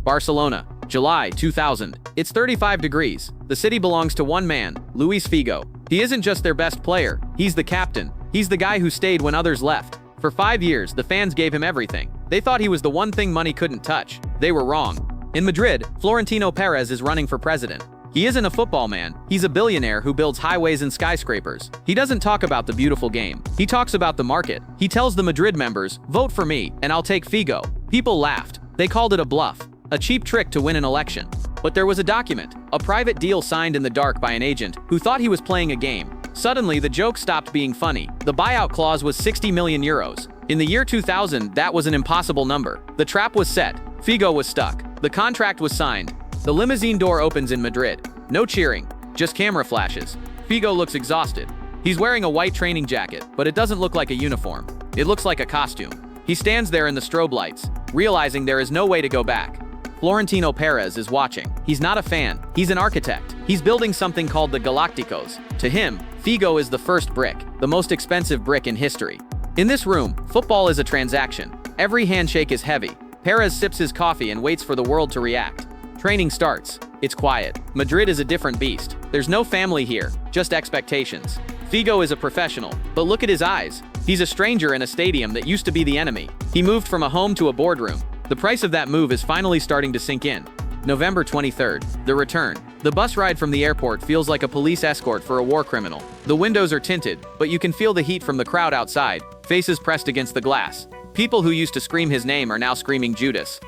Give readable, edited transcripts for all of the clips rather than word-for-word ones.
Barcelona, July 2000. It's 35 degrees. The city belongs to one man, Luis Figo. He isn't just their best player, he's the captain. He's the guy who stayed when others left. For 5 years, the fans gave him everything. They thought he was the one thing money couldn't touch. They were wrong. In Madrid, Florentino Pérez is running for president. He isn't a football man, he's a billionaire who builds highways and skyscrapers. He doesn't talk about the beautiful game. He talks about the market. He tells the Madrid members, vote for me, and I'll take Figo. People laughed. They called it a bluff, a cheap trick to win an election. But there was a document, a private deal signed in the dark by an agent who thought he was playing a game. Suddenly, the joke stopped being funny. The buyout clause was 60 million euros. In the year 2000, that was an impossible number. The trap was set. Figo was stuck. The contract was signed. The limousine door opens in Madrid. No cheering, just camera flashes. Figo looks exhausted. He's wearing a white training jacket, but it doesn't look like a uniform. It looks like a costume. He stands there in the strobe lights, realizing there is no way to go back. Florentino Pérez is watching. He's not a fan. He's an architect. He's building something called the Galacticos. To him, Figo is the first brick, the most expensive brick in history. In this room, football is a transaction. Every handshake is heavy. Pérez sips his coffee and waits for the world to react. Training starts. It's quiet. Madrid is a different beast. There's no family here, just expectations. Figo is a professional, but look at his eyes. He's a stranger in a stadium that used to be the enemy. He moved from a home to a boardroom. The price of that move is finally starting to sink in. November 23rd, the return. The bus ride from the airport feels like a police escort for a war criminal. The windows are tinted, but you can feel the heat from the crowd outside, faces pressed against the glass. People who used to scream his name are now screaming Judas.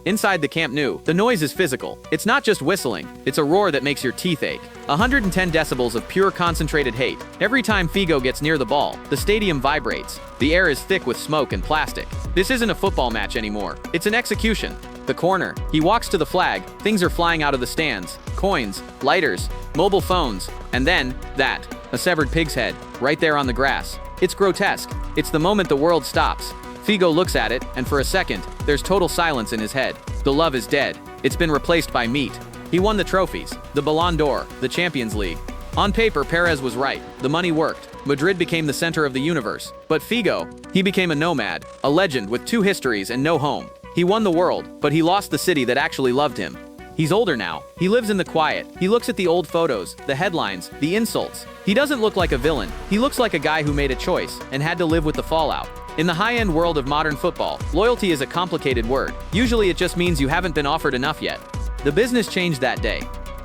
Inside the Camp Nou, the noise is physical. It's not just whistling, it's a roar that makes your teeth ache. 110 decibels of pure concentrated hate. Every time Figo gets near the ball, the stadium vibrates. The air is thick with smoke and plastic. This isn't a football match anymore. It's an execution. The corner. He walks to the flag. Things are flying out of the stands. Coins, lighters, mobile phones, and then, that. A severed pig's head, right there on the grass. It's grotesque. It's the moment the world stops. Figo looks at it, and for a second, there's total silence in his head. The love is dead. It's been replaced by meat. He won the trophies, the Ballon d'Or, the Champions League. On paper, Pérez was right. The money worked. Madrid became the center of the universe. But Figo, he became a nomad, a legend with 2 histories and no home. He won the world, but he lost the city that actually loved him. He's older now. He lives in the quiet. He looks at the old photos, the headlines, the insults. He doesn't look like a villain. He looks like a guy who made a choice and had to live with the fallout. In the high-end world of modern football, loyalty is a complicated word. Usually it just means you haven't been offered enough yet. The business changed that day.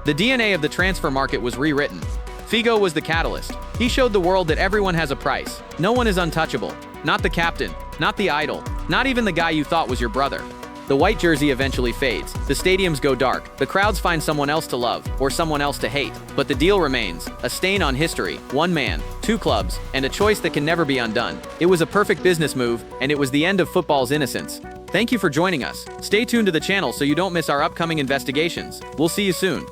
The DNA of the transfer market was rewritten. Figo was the catalyst. He showed the world that everyone has a price. No one is untouchable. Not the captain, not the idol, not even the guy you thought was your brother. The white jersey eventually fades. The stadiums go dark. The crowds find someone else to love, or someone else to hate. But the deal remains, a stain on history, 1 man, 2 clubs, and a choice that can never be undone. It was a perfect business move, and it was the end of football's innocence. Thank you for joining us. Stay tuned to the channel so you don't miss our upcoming investigations. We'll see you soon.